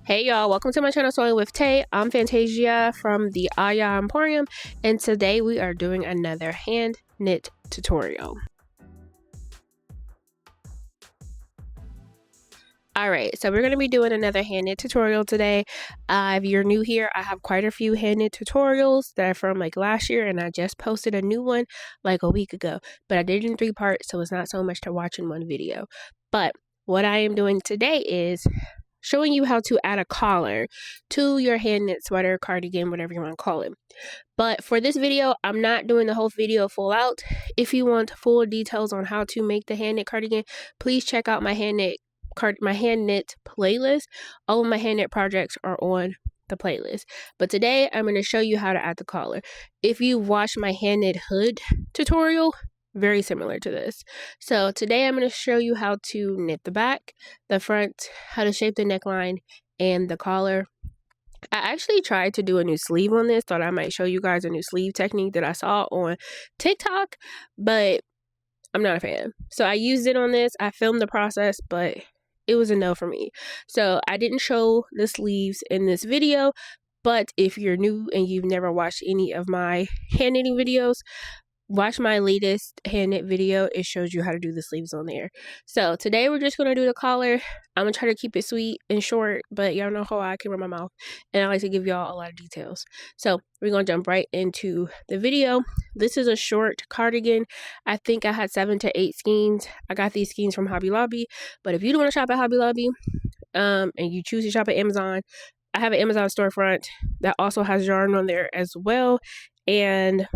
Hey y'all, welcome to my channel Sewing with Tay. I'm Fantasia from the Aya Emporium, and today we are doing another hand knit tutorial. Alright, so we're going to be doing another hand knit tutorial today. If you're new here, I have quite a few hand knit tutorials that are from like last year, and I just posted a new one like a week ago, but I did it in 3 parts, so it's not so much to watch in one video. But what I am doing today is showing you how to add a collar to your hand knit sweater, cardigan, whatever you want to call it. But for this video, I'm not doing the whole video full out. If you want full details on how to make the hand knit cardigan, please check out my hand knit playlist. All of my hand knit projects are on the playlist. But today I'm going to show you how to add the collar. If you watched my hand knit hood tutorial, very similar to this. So today I'm going to show you how to knit the back, the front, how to shape the neckline, and the collar. I actually tried to do a new sleeve on this. Thought I might show you guys a new sleeve technique that I saw on TikTok, but I'm not a fan. So I used it on this. I filmed the process, but it was a no for me. So I didn't show the sleeves in this video, but if you're new and you've never watched any of my hand knitting videos, watch my latest hand knit video. It shows you how to do the sleeves on there. So today we're just going to do the collar. I'm going to try to keep it sweet and short, but y'all know how I can run my mouth, and I like to give y'all a lot of details. So we're going to jump right into the video. This is a short cardigan. I think I had 7 to 8 skeins. I got these skeins from Hobby Lobby, but if you don't want to shop at Hobby Lobby and you choose to shop at Amazon, I have an Amazon storefront that also has yarn on there as well, and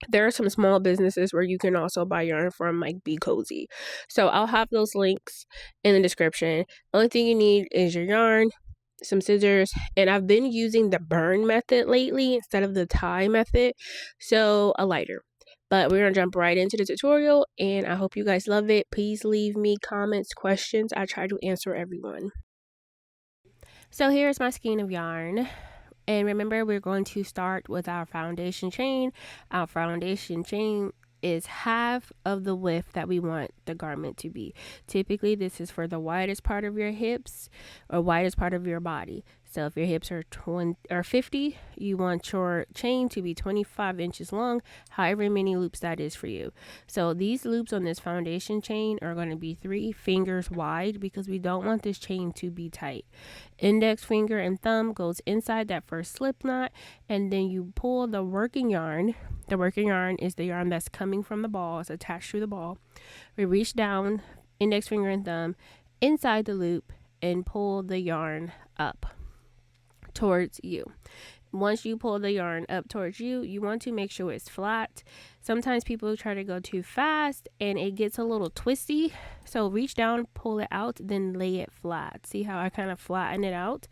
there are some small businesses where you can also buy yarn from, like BECOZI. So I'll have those links in the description. Only thing you need is your yarn, some scissors, and I've been using the burn method lately instead of the tie method, so a lighter. But we're going to jump right into the tutorial, and I hope you guys love it. Please leave me comments, questions. I try to answer everyone. So here's my skein of yarn. And remember, we're going to start with our foundation chain. Our foundation chain is half of the width that we want the garment to be. Typically, this is for the widest part of your hips or widest part of your body. So if your hips are 20 or 50, you want your chain to be 25 inches long, however many loops that is for you. So these loops on this foundation chain are going to be 3 fingers wide because we don't want this chain to be tight. Index finger and thumb goes inside that first slip knot, and then you pull the working yarn. The working yarn is the yarn that's coming from the ball. It's attached to the ball. We reach down, index finger and thumb, inside the loop and pull the yarn up towards you. Once you pull the yarn up towards you, you want to make sure it's flat. Sometimes people try to go too fast and it gets a little twisty. So reach down, pull it out, then lay it flat. See how I kind of flatten it out?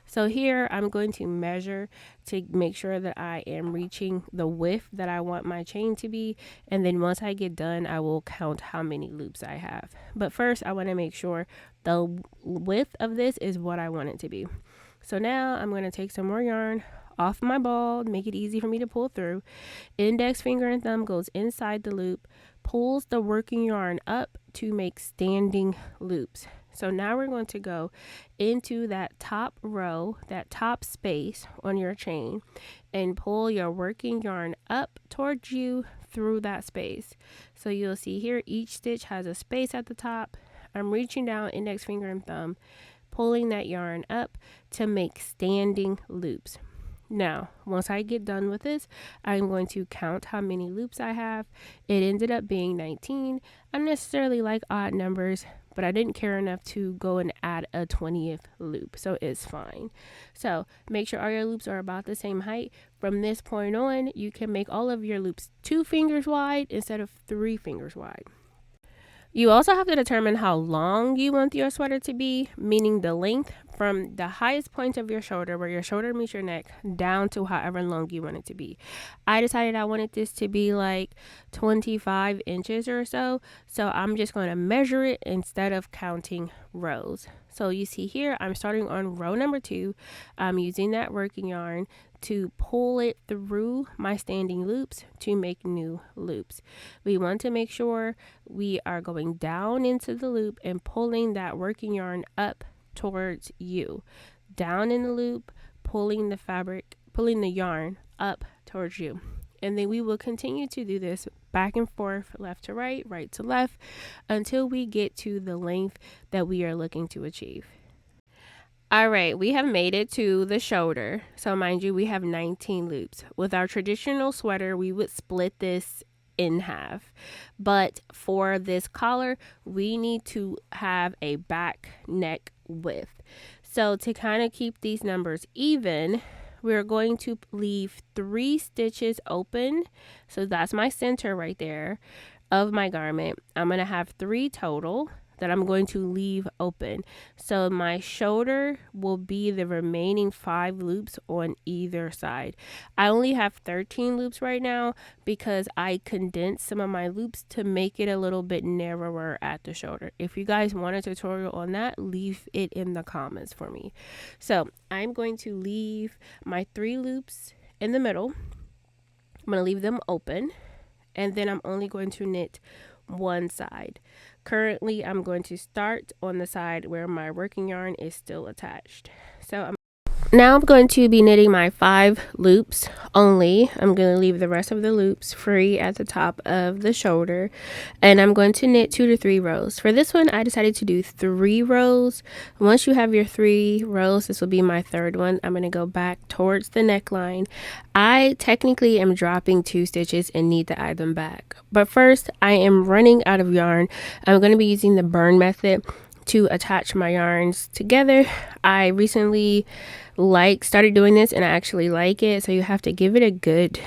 So here I'm going to measure to make sure that I am reaching the width that I want my chain to be. And then once I get done, I will count how many loops I have. But first, I want to make sure the width of this is what I want it to be. So now I'm going to take some more yarn off my ball, make it easy for me to pull through. Index finger and thumb goes inside the loop, pulls the working yarn up to make standing loops. So now we're going to go into that top row, that top space on your chain, and pull your working yarn up towards you through that space. So you'll see here each stitch has a space at the top. I'm reaching down, index finger and thumb, pulling that yarn up to make standing loops. Now, once I get done with this, I'm going to count how many loops I have. It ended up being 19. I don't necessarily like odd numbers, but I didn't care enough to go and add a 20th loop, so it's fine. So make sure all your loops are about the same height. From this point on, you can make all of your loops 2 fingers wide instead of 3 fingers wide. You also have to determine how long you want your sweater to be, meaning the length from the highest point of your shoulder, where your shoulder meets your neck, down to however long you want it to be. I decided I wanted this to be like 25 inches or so, so I'm just going to measure it instead of counting rows. So you see here, I'm starting on row number 2. I'm using that working yarn to pull it through my standing loops to make new loops. We want to make sure we are going down into the loop and pulling that working yarn up towards you. down in the loop, pulling the yarn up towards you. And then we will continue to do this back and forth, left to right, right to left, until we get to the length that we are looking to achieve. All right, we have made it to the shoulder. So mind you, we have 19 loops. With our traditional sweater, we would split this in half. But for this collar, we need to have a back neck width. So to kind of keep these numbers even, we're going to leave 3 stitches open. So that's my center right there of my garment. I'm going to have 3 total that I'm going to leave open. So my shoulder will be the remaining 5 loops on either side. I only have 13 loops right now because I condensed some of my loops to make it a little bit narrower at the shoulder. If you guys want a tutorial on that, leave it in the comments for me. So I'm going to leave my 3 loops in the middle. I'm going to leave them open, and then I'm only going to knit one side. Currently, I'm going to start on the side where my working yarn is still attached. So now I'm going to be knitting my 5 loops only. I'm going to leave the rest of the loops free at the top of the shoulder, and I'm going to knit 2 to 3 rows. For this one, I decided to do 3 rows. Once you have your 3 rows, this will be my 3rd one. I'm going to go back towards the neckline. I technically am dropping 2 stitches and need to add them back. But first, I am running out of yarn. I'm going to be using the burn method to attach my yarns together. I recently started doing this and I actually like it. So you have to give it a good,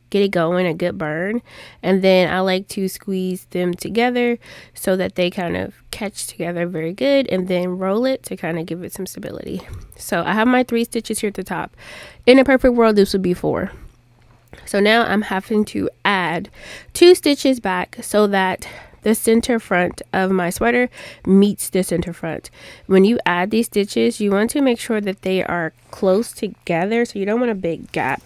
get it going, a good burn. And then I like to squeeze them together so that they kind of catch together very good, and then roll it to kind of give it some stability. So I have my 3 stitches here at the top. In a perfect world, this would be 4. So now I'm having to add 2 stitches back so that the center front of my sweater meets the center front. When you add these stitches, you want to make sure that they are close together, so you don't want a big gap.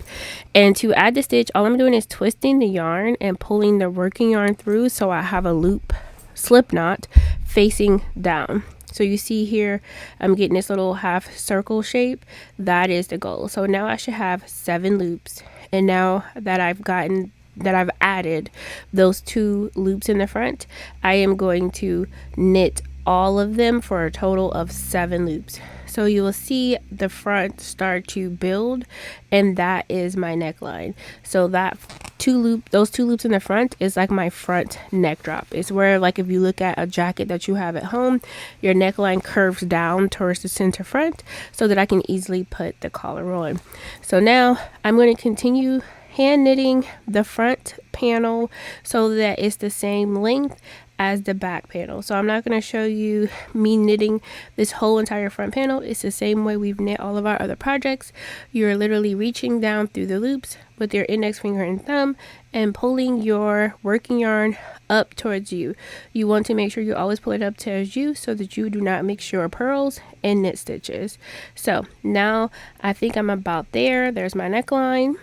And to add the stitch, all I'm doing is twisting the yarn and pulling the working yarn through so I have a loop slip knot facing down. So you see here, I'm getting this little half circle shape. That is the goal. So now I should have 7 loops. And now that I've added those 2 loops in the front, I am going to knit all of them for a total of 7 loops. So you will see the front start to build, and that is my neckline. So those 2 loops in the front is like my front neck drop. It's where, like, if you look at a jacket that you have at home, your neckline curves down towards the center front so that I can easily put the collar on. So now I'm going to continue hand knitting the front panel so that it's the same length as the back panel. So I'm not going to show you me knitting this whole entire front panel. It's the same way we've knit all of our other projects. You're literally reaching down through the loops with your index finger and thumb and pulling your working yarn up towards you. You want to make sure you always pull it up towards you so that you do not mix your purls and knit stitches. So now I think I'm about there. There's my neckline,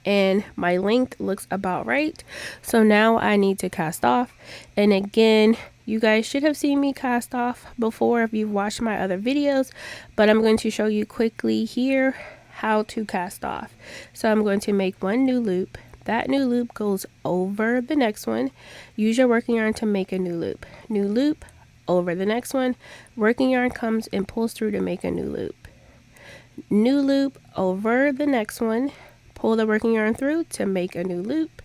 and my length looks about right. So now I need to cast off. And again, you guys should have seen me cast off before if you've watched my other videos, but I'm going to show you quickly here how to cast off. So I'm going to make 1 new loop. That new loop goes over the next one. Use your working yarn to make a new loop. New loop over the next one. Working yarn comes and pulls through to make a new loop. New loop over the next one. Pull the working yarn through to make a new loop.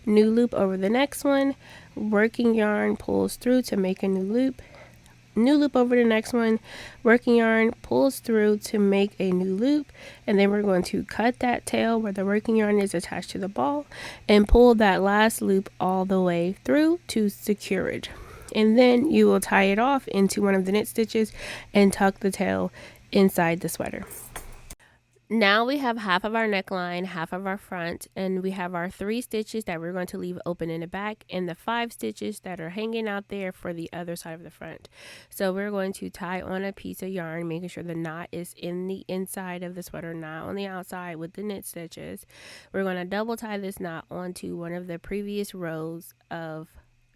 New loop over the next one. Working yarn pulls through to make a new loop. New loop over the next one. Working yarn pulls through to make a new loop. And then we're going to cut that tail where the working yarn is attached to the ball and pull that last loop all the way through to secure it. And then you will tie it off into one of the knit stitches and tuck the tail inside the sweater. Now we have half of our neckline, half of our front, and we have our 3 stitches that we're going to leave open in the back and the 5 stitches that are hanging out there for the other side of the front. So we're going to tie on a piece of yarn, making sure the knot is in the inside of the sweater, not on the outside with the knit stitches. We're going to double tie this knot onto one of the previous rows of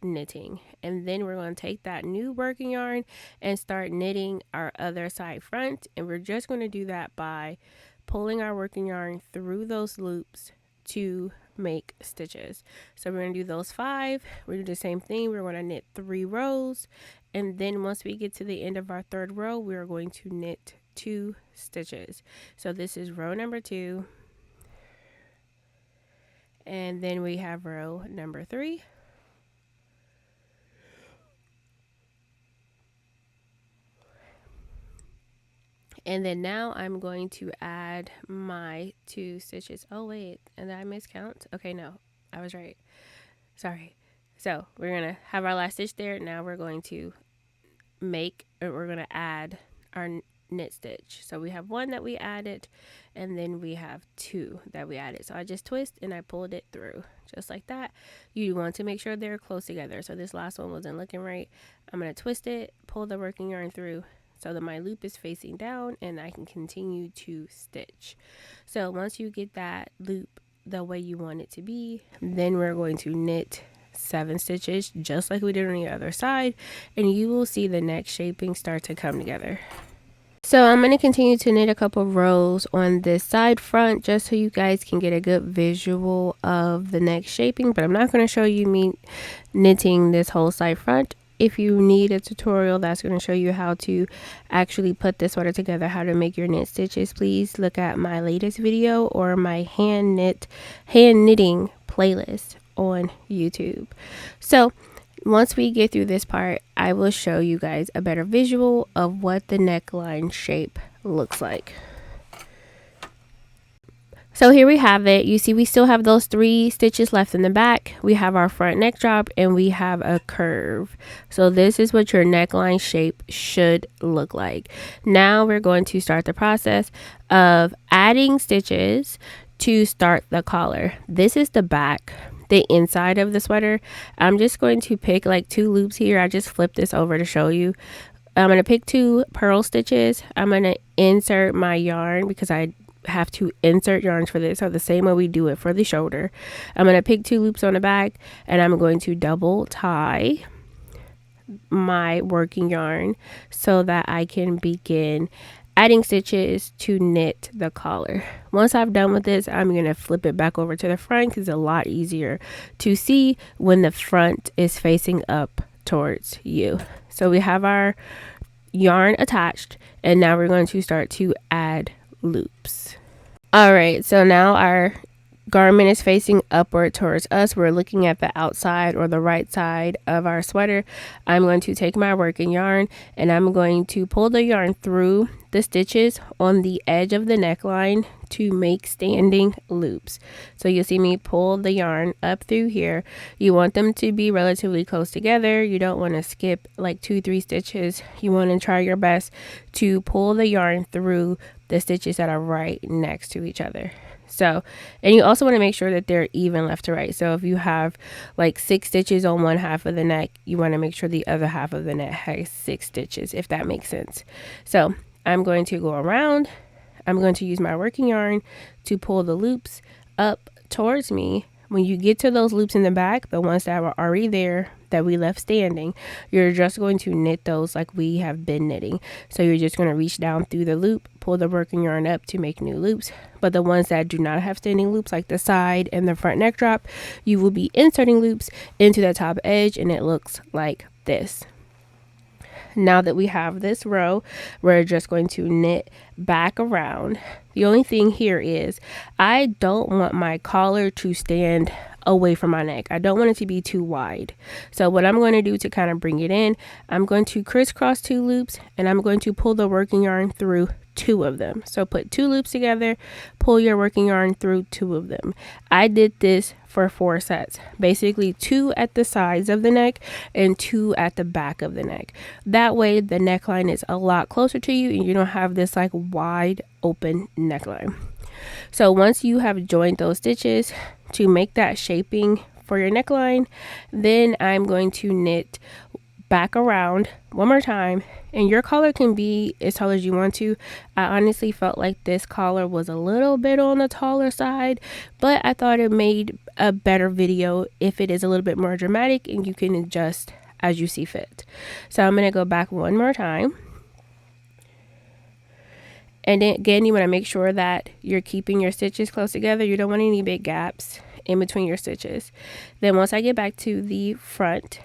knitting. And then we're going to take that new working yarn and start knitting our other side front. And we're just going to do that by pulling our working yarn through those loops to make stitches. So we're going to do those 5. We're going to do the same thing. We're going to knit 3 rows, and then once we get to the end of our 3rd row, we are going to knit 2 stitches. So this is row number 2, and then we have row number 3. And then now I'm going to add my 2 stitches. Oh wait, and did I miscount? Okay, no, I was right. Sorry. So we're going to have our last stitch there. Now we're going to we're going to add our knit stitch. So we have 1 that we added, and then we have 2 that we added. So I just twist and I pulled it through just like that. You want to make sure they're close together. So this last one wasn't looking right. I'm going to twist it, pull the working yarn through so that my loop is facing down and I can continue to stitch. So once you get that loop the way you want it to be, then we're going to knit 7 stitches just like we did on the other side, and you will see the neck shaping start to come together. So I'm going to continue to knit a couple rows on this side front just so you guys can get a good visual of the neck shaping, but I'm not going to show you me knitting this whole side front. If you need a tutorial that's going to show you how to actually put this sweater together, how to make your knit stitches, please look at my latest video or my hand knitting playlist on YouTube. So once we get through this part, I will show you guys a better visual of what the neckline shape looks like. So here we have it. You see we still have those 3 stitches left in the back. We have our front neck drop and we have a curve. So this is what your neckline shape should look like. Now we're going to start the process of adding stitches to start the collar. This is the back, the inside of the sweater. I'm just going to pick like 2 loops here. I just flipped this over to show you. I'm going to pick 2 purl stitches. I'm going to insert my yarn because I have to insert yarns for this, so the same way we do it for the shoulder. I'm going to pick 2 loops on the back and I'm going to double tie my working yarn so that I can begin adding stitches to knit the collar. Once I've done with this, I'm going to flip it back over to the front because it's a lot easier to see when the front is facing up towards you. So we have our yarn attached, and now we're going to start to add loops. All right, so now our garment is facing upward towards us. We're looking at the outside or the right side of our sweater. I'm going to take my working yarn and I'm going to pull the yarn through the stitches on the edge of the neckline to make standing loops. So you'll see me pull the yarn up through here. You want them to be relatively close together. You don't want to skip like 2-3 stitches. You want to try your best to pull the yarn through the stitches that are right next to each other. So, and you also want to make sure that they're even left to right. So if you have like 6 stitches on one half of the neck, you want to make sure the other half of the neck has 6 stitches, if that makes sense. So I'm going to go around. I'm going to use my working yarn to pull the loops up towards me. When you get to those loops in the back, the ones that were already there that we left standing, you're just going to knit those like we have been knitting. So you're just going to reach down through the loop, pull the working yarn up to make new loops. But the ones that do not have standing loops, like the side and the front neck drop, you will be inserting loops into the top edge, and it looks like this. Now that we have this row, we're just going to knit back around. The only thing here is I don't want my collar to stand away from my neck. I don't want it to be too wide. So what I'm going to do to kind of bring it in, I'm going to crisscross 2 loops and I'm going to pull the working yarn through 2 of them. So put 2 loops together, pull your working yarn through 2 of them. I did this for 4 sets, basically 2 at the sides of the neck and 2 at the back of the neck. That way the neckline is a lot closer to you and you don't have this like wide open neckline. So once you have joined those stitches to make that shaping for your neckline, then I'm going to knit back around one more time, and your collar can be as tall as you want to. I honestly felt like this collar was a little bit on the taller side, but I thought it made a better video if it is a little bit more dramatic, and you can adjust as you see fit. So I'm going to go back one more time. And then again, you want to make sure that you're keeping your stitches close together. You don't want any big gaps in between your stitches. Then once I get back to the front,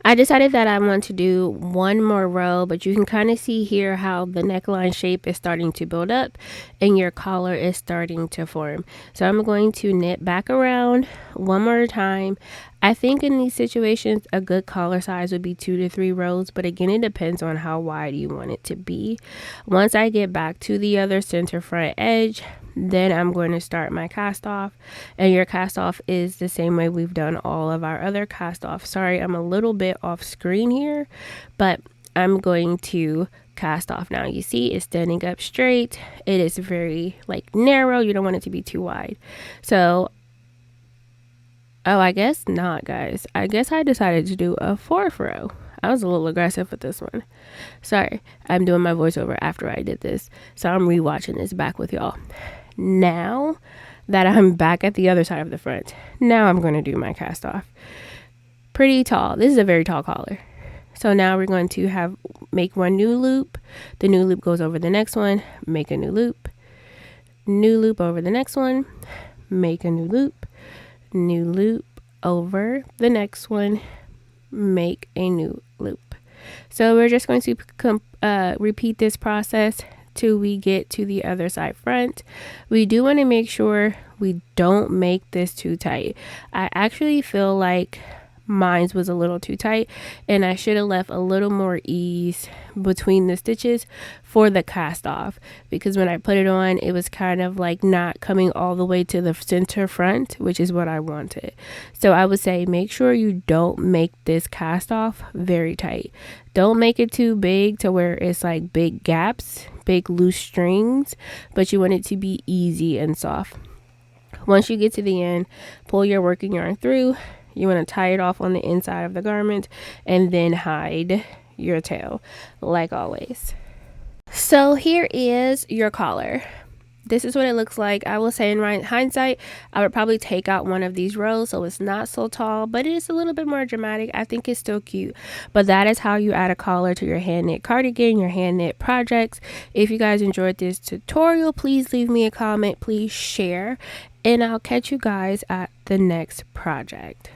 I decided that I want to do one more row, but you can kind of see here how the neckline shape is starting to build up and your collar is starting to form. So I'm going to knit back around one more time. I think in these situations, a good collar size would be 2 to 3 rows, but again, it depends on how wide you want it to be. Once I get back to the other center front edge, then I'm going to start my cast off, and your cast off is the same way we've done all of our other cast off. Sorry, I'm a little bit off screen here, but I'm going to cast off now. You see it's standing up straight. It is very like narrow. You don't want it to be too wide. So oh, I guess not, guys. I guess I decided to do a 4th row. I was a little aggressive with this one. Sorry, I'm doing my voiceover after I did this, so I'm rewatching this back with y'all. Now that I'm back at the other side of the front, now I'm going to do my cast off. Pretty tall. This is a very tall collar. So now we're going to make one new loop. The new loop goes over the next one. Make a new loop over the next one. Make a new loop over the next one, make a new loop. So we're just going to repeat this process till we get to the other side front. We do want to make sure we don't make this too tight. I actually feel like mine was a little too tight, and I should have left a little more ease between the stitches for the cast off, because when I put it on, it was kind of like not coming all the way to the center front, which is what I wanted. So I would say make sure you don't make this cast off very tight. Don't make it too big to where it's like big gaps, big loose strings, but you want it to be easy and soft. Once you get to the end, pull your working yarn through. You want to tie it off on the inside of the garment and then hide your tail like always. So here is your collar. This is what it looks like. I will say in hindsight, I would probably take out one of these rows so it's not so tall, but it is a little bit more dramatic. I think it's still cute, but that is how you add a collar to your hand knit cardigan, your hand knit projects. If you guys enjoyed this tutorial, please leave me a comment, please share, and I'll catch you guys at the next project.